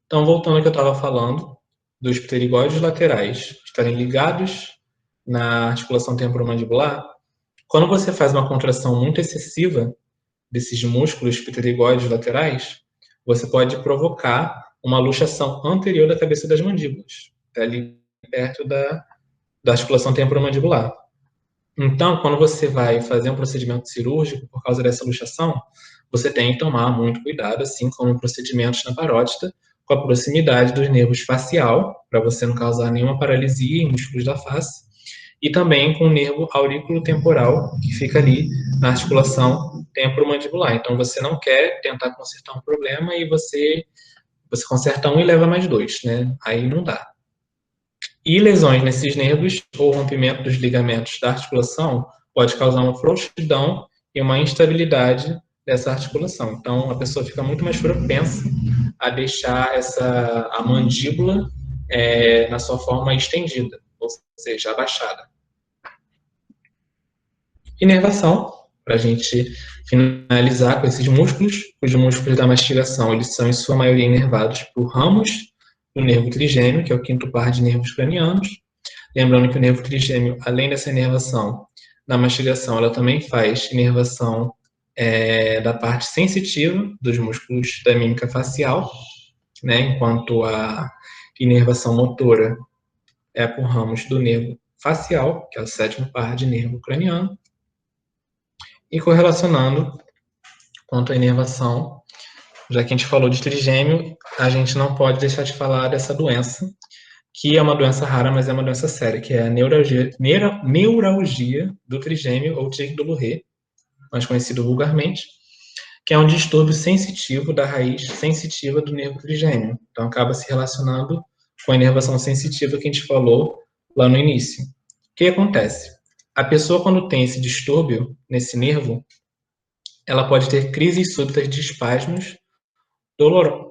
A: Então, voltando ao que eu estava falando, dos pterigóides laterais estarem ligados na articulação temporomandibular, quando você faz uma contração muito excessiva desses músculos pterigóides laterais, você pode provocar uma luxação anterior da cabeça das mandíbulas, ali perto da articulação temporomandibular. Então, quando você vai fazer um procedimento cirúrgico por causa dessa luxação, você tem que tomar muito cuidado, assim como procedimentos na parótida, com a proximidade dos nervos facial, para você não causar nenhuma paralisia em músculos da face, e também com o nervo aurículo-temporal, que fica ali na articulação temporomandibular. Então, você não quer tentar consertar um problema e você conserta um e leva mais dois, né? Aí não dá. E lesões nesses nervos ou rompimento dos ligamentos da articulação pode causar uma frouxidão e uma instabilidade dessa articulação. Então, a pessoa fica muito mais propensa a deixar a mandíbula na sua forma estendida, ou seja, abaixada. Inervação, para a gente finalizar com esses músculos. Os músculos da mastigação, eles são, em sua maioria, inervados por ramos do nervo trigêmeo, que é o quinto par de nervos cranianos. Lembrando que o nervo trigêmeo, além dessa inervação da mastigação, ela também faz inervação da parte sensitiva dos músculos da mímica facial, né, enquanto a inervação motora é por ramos do nervo facial, que é o sétimo par de nervo craniano. E correlacionando quanto à inervação, já que a gente falou de trigêmeo, a gente não pode deixar de falar dessa doença, que é uma doença rara, mas é uma doença séria, que é a neuralgia do trigêmeo, ou tique do Luré, mais conhecido vulgarmente, que é um distúrbio sensitivo da raiz sensitiva do nervo trigêmeo. Então, acaba se relacionando com a inervação sensitiva que a gente falou lá no início. O que acontece? A pessoa, quando tem esse distúrbio nesse nervo, ela pode ter crises súbitas de espasmos dolorosos,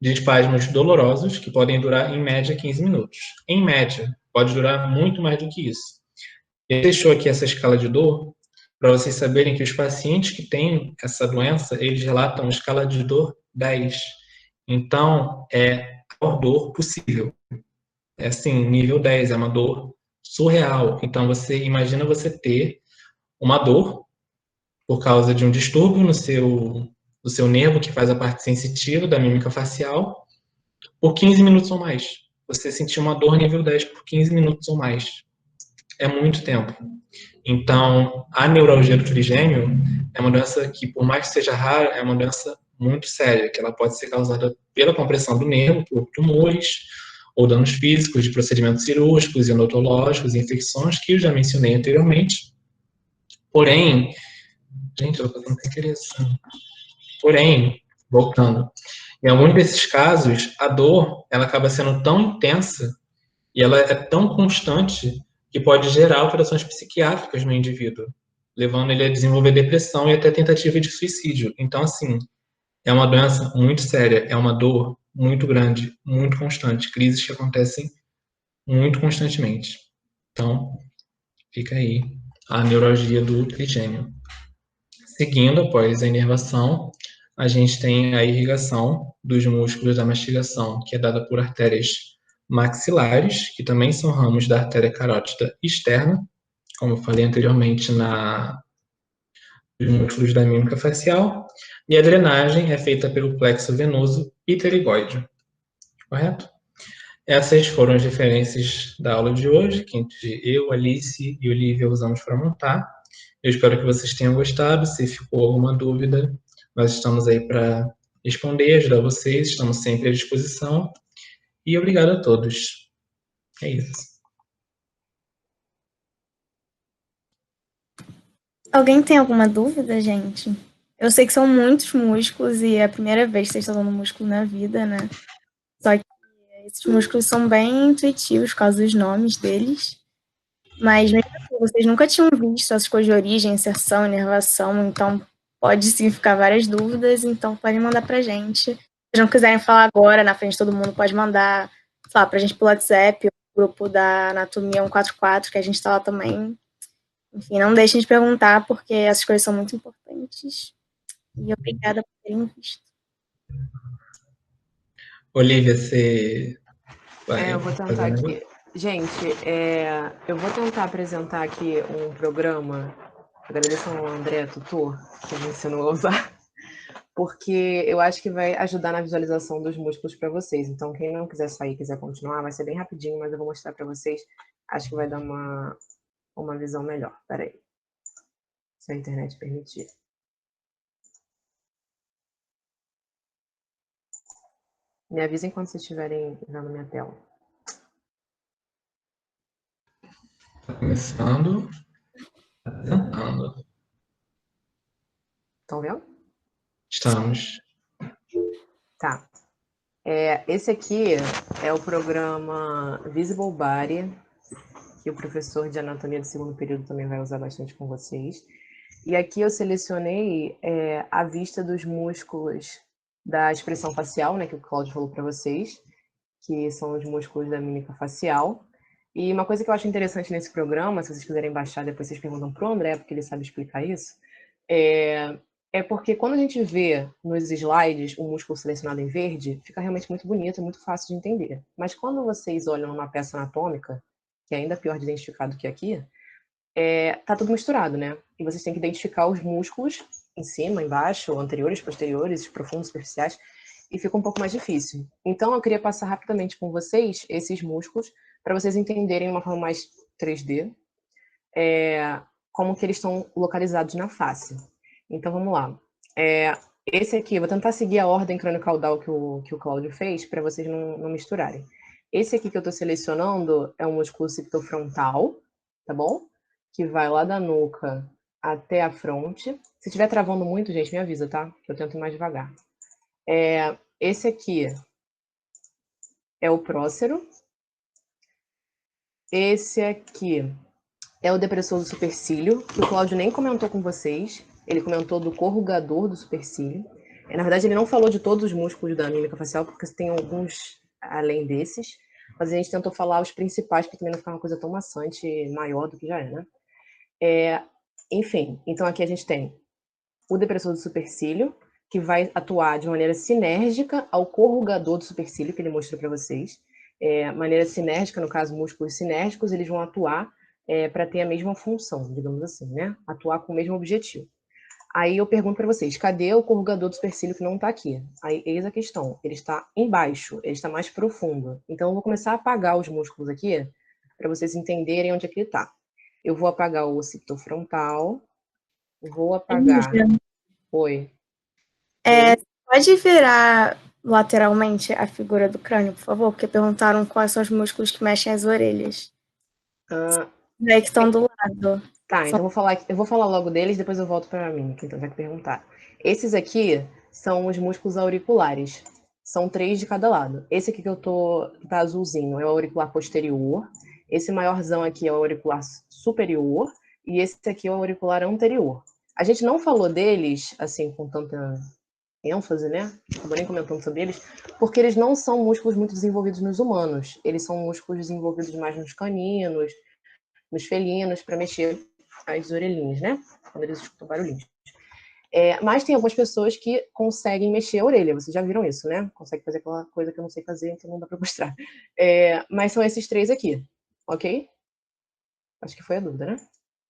A: de espasmos dolorosos, que podem durar, em média, 15 minutos. Em média, pode durar muito mais do que isso. Ele deixou aqui essa escala de dor, para vocês saberem que os pacientes que têm essa doença, eles relatam escala de dor 10. Então, é a maior dor possível. É assim, nível 10, é uma dor surreal. Então, você imagina você ter uma dor por causa de um distúrbio no seu nervo, que faz a parte sensitiva da mímica facial, por 15 minutos ou mais. Você sentir uma dor nível 10 por 15 minutos ou mais. É muito tempo. Então, a neuralgia do trigêmeo é uma doença que, por mais que seja rara, é uma doença muito séria, que ela pode ser causada pela compressão do nervo, por tumores, ou danos físicos de procedimentos cirúrgicos, odontológicos, infecções, que eu já mencionei anteriormente. Porém, gente, eu estou fazendo interessante. Porém, voltando, em alguns desses casos, a dor ela acaba sendo tão intensa e ela é tão constante que pode gerar alterações psiquiátricas no indivíduo, levando ele a desenvolver depressão e até tentativa de suicídio. Então, assim, é uma doença muito séria, é uma dor muito grande, muito constante, crises que acontecem muito constantemente. Então, fica aí a neuralgia do trigêmeo. Seguindo, após a inervação, A gente tem a irrigação dos músculos da mastigação, que é dada por artérias maxilares, que também são ramos da artéria carótida externa, como eu falei anteriormente dos músculos da mímica facial. E a drenagem é feita pelo plexo venoso pterygoide, correto? Essas foram as referências da aula de hoje, que eu, Alice e Olivia usamos para montar. Eu espero que vocês tenham gostado. Se ficou alguma dúvida, nós estamos aí para responder, ajudar vocês, estamos sempre à disposição. E obrigado a todos. É isso.
C: Alguém tem alguma dúvida, gente? Eu sei que são muitos músculos e é a primeira vez que vocês estão usando músculo na vida, né? Só que esses músculos são bem intuitivos por causa dos nomes deles. Mas mesmo assim, vocês nunca tinham visto essas coisas de origem, inserção, inervação, então pode sim ficar várias dúvidas, então podem mandar pra gente. Se vocês não quiserem falar agora, na frente de todo mundo, pode mandar, sei lá, pra gente pelo WhatsApp, o grupo da Anatomia 144, que a gente tá lá também. Enfim, não deixem de perguntar, porque essas coisas são muito importantes. E obrigada por terem visto.
A: Olivia, você vai
B: eu vou tentar
A: fazer
B: aqui. Gente, eu vou tentar apresentar aqui um programa. Agradeço ao André Tutor, que me ensinou a usar, porque eu acho que vai ajudar na visualização dos músculos para vocês. Então, quem não quiser sair, quiser continuar, vai ser bem rapidinho, mas eu vou mostrar para vocês. Acho que vai dar uma visão melhor. Peraí. Se a internet permitir. Me avisem quando vocês estiverem vendo minha tela.
A: Está começando. Apresentando.
B: Estão vendo?
A: Estamos.
B: Tá. Esse aqui é o programa Visible Body, que o professor de anatomia do segundo período também vai usar bastante com vocês. E aqui eu selecionei a vista dos músculos da expressão facial, né, que o Cláudio falou para vocês, que são os músculos da mímica facial. E uma coisa que eu acho interessante nesse programa, se vocês quiserem baixar, depois vocês perguntam para o André, porque ele sabe explicar isso, é porque quando a gente vê nos slides o músculo selecionado em verde, fica realmente muito bonito, é muito fácil de entender. Mas quando vocês olham numa peça anatômica, que é ainda pior de identificar do que aqui, tá tudo misturado, né? E vocês têm que identificar os músculos em cima, embaixo, anteriores, posteriores, profundos, superficiais, e fica um pouco mais difícil. Então, eu queria passar rapidamente com vocês esses músculos, para vocês entenderem de uma forma mais 3D, como que eles estão localizados na face. Então, vamos lá. Esse aqui, eu vou tentar seguir a ordem crânio-caudal que o Cláudio fez, para vocês não misturarem. Esse aqui que eu estou selecionando é um músculo occipital, tá bom? Que vai lá da nuca até a fronte. Se estiver travando muito, gente, me avisa, tá? Que eu tento ir mais devagar. Esse aqui é o prócero. Esse aqui é o depressor do supercílio, que o Cláudio nem comentou com vocês. Ele comentou do corrugador do supercílio. Na verdade, ele não falou de todos os músculos da mímica facial, porque tem alguns além desses. Mas a gente tentou falar os principais, para também não ficar uma coisa tão maçante, maior do que já é, né? Enfim, então aqui a gente tem o depressor do supercílio, que vai atuar de maneira sinérgica ao corrugador do supercílio, que ele mostrou para vocês. Maneira sinérgica, no caso, músculos sinérgicos, eles vão atuar para ter a mesma função, digamos assim, né? Atuar com o mesmo objetivo. Aí eu pergunto para vocês, cadê o corrugador do supercílio que não está aqui? Aí eis a questão, ele está embaixo, ele está mais profundo. Então eu vou começar a apagar os músculos aqui, para vocês entenderem onde é que ele está. Eu vou apagar o occipito frontal, vou apagar... Oi.
C: Pode virar lateralmente a figura do crânio, por favor? Porque perguntaram quais são os músculos que mexem as orelhas. Daí que estão do lado.
B: Tá, então eu vou falar logo deles, depois eu volto para mim, então já que perguntar. Esses aqui são os músculos auriculares. São 3 de cada lado. Esse aqui que tá azulzinho é o auricular posterior. Esse maiorzão aqui é o auricular superior. E esse aqui é o auricular anterior. A gente não falou deles, assim, com tanta ênfase, né? Acabou nem comentando sobre eles, porque eles não são músculos muito desenvolvidos nos humanos. Eles são músculos desenvolvidos mais nos caninos, nos felinos, para mexer as orelhinhas, né? Quando eles escutam barulhinhos. Mas tem algumas pessoas que conseguem mexer a orelha, vocês já viram isso, né? Consegue fazer aquela coisa que eu não sei fazer, então não dá para mostrar. Mas são esses 3 aqui, ok? Acho que foi a dúvida, né?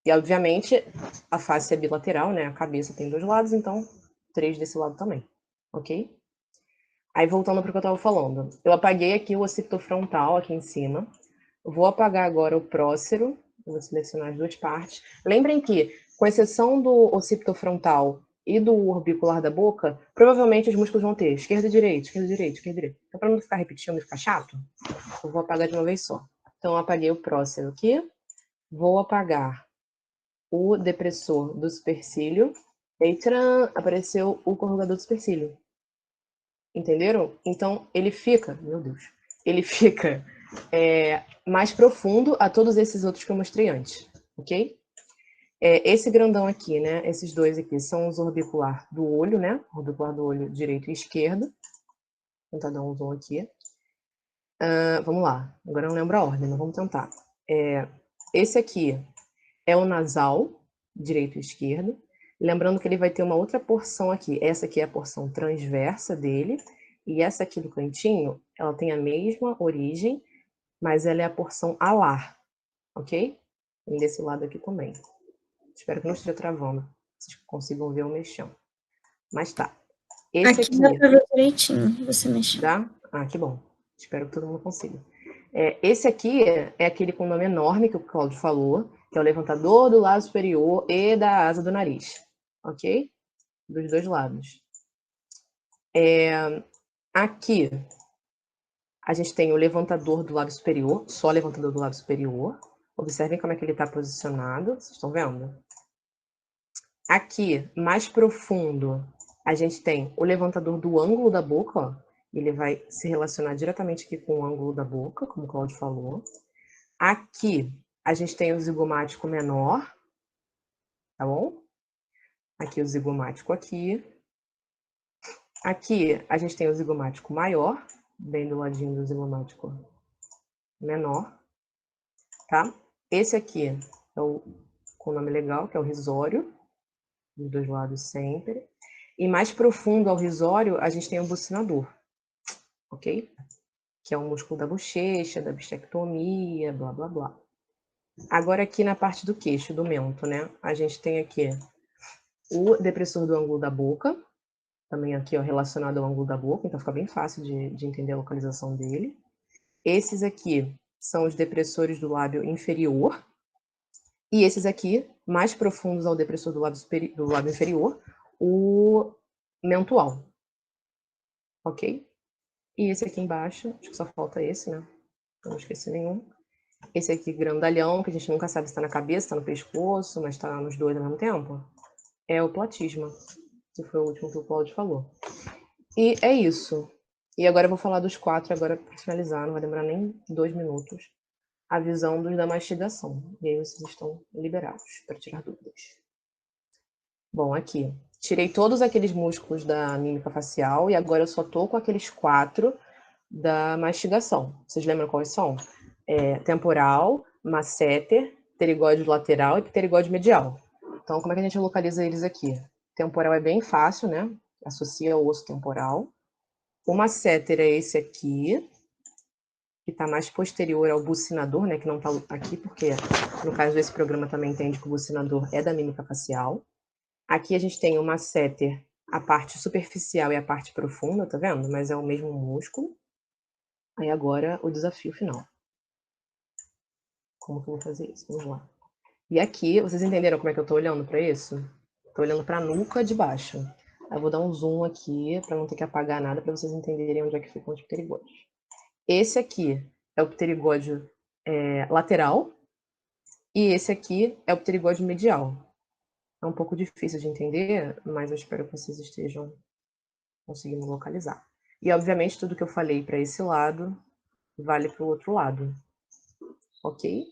B: E, obviamente, a face é bilateral, né? A cabeça tem 2 lados, então 3 desse lado também, ok? Aí, voltando para o que eu estava falando. Eu apaguei aqui o occipito frontal, aqui em cima. Vou apagar agora o prócero. Eu vou selecionar as 2 partes. Lembrem que, com exceção do occipito frontal e do orbicular da boca, provavelmente os músculos vão ter esquerda e direita, esquerda e direita, esquerda e direita. Então, para não ficar repetindo e ficar chato, eu vou apagar de uma vez só. Então, eu apaguei o prócero aqui. Vou apagar o depressor do supercílio. E tcharam, apareceu o corrugador do supercílio. Entenderam? Então, ele fica, meu Deus, ele fica mais profundo a todos esses outros que eu mostrei antes, ok? Esse grandão aqui, né? Esses 2 aqui são os orbicular do olho, né? Orbicular do olho direito e esquerdo. Vou tentar dar um zoom aqui. Vamos lá. Agora eu não lembro a ordem, mas vamos tentar. Esse aqui é o nasal, direito e esquerdo. Lembrando que ele vai ter uma outra porção aqui. Essa aqui é a porção transversa dele. E essa aqui do cantinho, ela tem a mesma origem, mas ela é a porção alar, ok? E desse lado aqui também. Espero que não esteja travando. Vocês consigam ver eu mexendo. Mas tá. Esse
C: Aqui dá
B: aqui...
C: pra ver direitinho, você mexendo.
B: Dá? Ah, que bom. Espero que todo mundo consiga. Esse aqui é aquele com nome enorme que o Cláudio falou, que é o levantador do lado superior e da asa do nariz, ok? Dos 2 lados. Aqui, a gente tem o levantador do lábio superior, só levantador do lábio superior. Observem como é que ele está posicionado, vocês estão vendo? Aqui, mais profundo, a gente tem o levantador do ângulo da boca, ó. Ele vai se relacionar diretamente aqui com o ângulo da boca, como o Cláudio falou. Aqui, a gente tem o zigomático menor, tá bom? Aqui o zigomático aqui. Aqui, a gente tem o zigomático maior, bem do ladinho do zigomático menor, tá? Esse aqui é o com nome legal, que é o risório, dos 2 lados sempre. E mais profundo ao risório, a gente tem o bucinador, ok? Que é o músculo da bochecha, da bichectomia, blá, blá, blá. Agora aqui na parte do queixo, do mento, né? A gente tem aqui o depressor do ângulo da boca, também aqui ó, relacionado ao ângulo da boca, então fica bem fácil de entender a localização dele. Esses aqui são os depressores do lábio inferior, e esses aqui, mais profundos ao depressor do lábio inferior, o mentual, ok? E esse aqui embaixo, acho que só falta esse, né? Não esqueci nenhum. Esse aqui, grandalhão, que a gente nunca sabe se está na cabeça, está no pescoço, mas está nos 2 ao mesmo tempo, é o platisma, que foi o último que o Cláudio falou. E é isso. E agora eu vou falar dos 4, agora para finalizar, não vai demorar nem 2 minutos, a visão dos da mastigação. E aí vocês estão liberados para tirar dúvidas. Bom, aqui, tirei todos aqueles músculos da mímica facial e agora eu só tô com aqueles 4 da mastigação. Vocês lembram quais são? Temporal, masseter, pterigóide lateral e pterigóide medial. Então, como é que a gente localiza eles aqui? Temporal é bem fácil, né? Associa ao osso temporal. O masseter é esse aqui, que está mais posterior ao bucinador, né? Que não está aqui, porque no caso desse programa também entende que o bucinador é da mímica facial. Aqui a gente tem o masseter, a parte superficial e a parte profunda, tá vendo? Mas é o mesmo músculo. Aí agora o desafio final. Como que eu vou fazer isso? Vamos lá. E aqui, vocês entenderam como é que eu tô olhando para isso? Tô olhando para a nuca de baixo. Eu vou dar um zoom aqui para não ter que apagar nada, para vocês entenderem onde é que ficam os pterigóides. Esse aqui é o pterigóide lateral e esse aqui é o pterigóide medial. É um pouco difícil de entender, mas eu espero que vocês estejam conseguindo localizar. E, obviamente, tudo que eu falei para esse lado vale para o outro lado. Ok?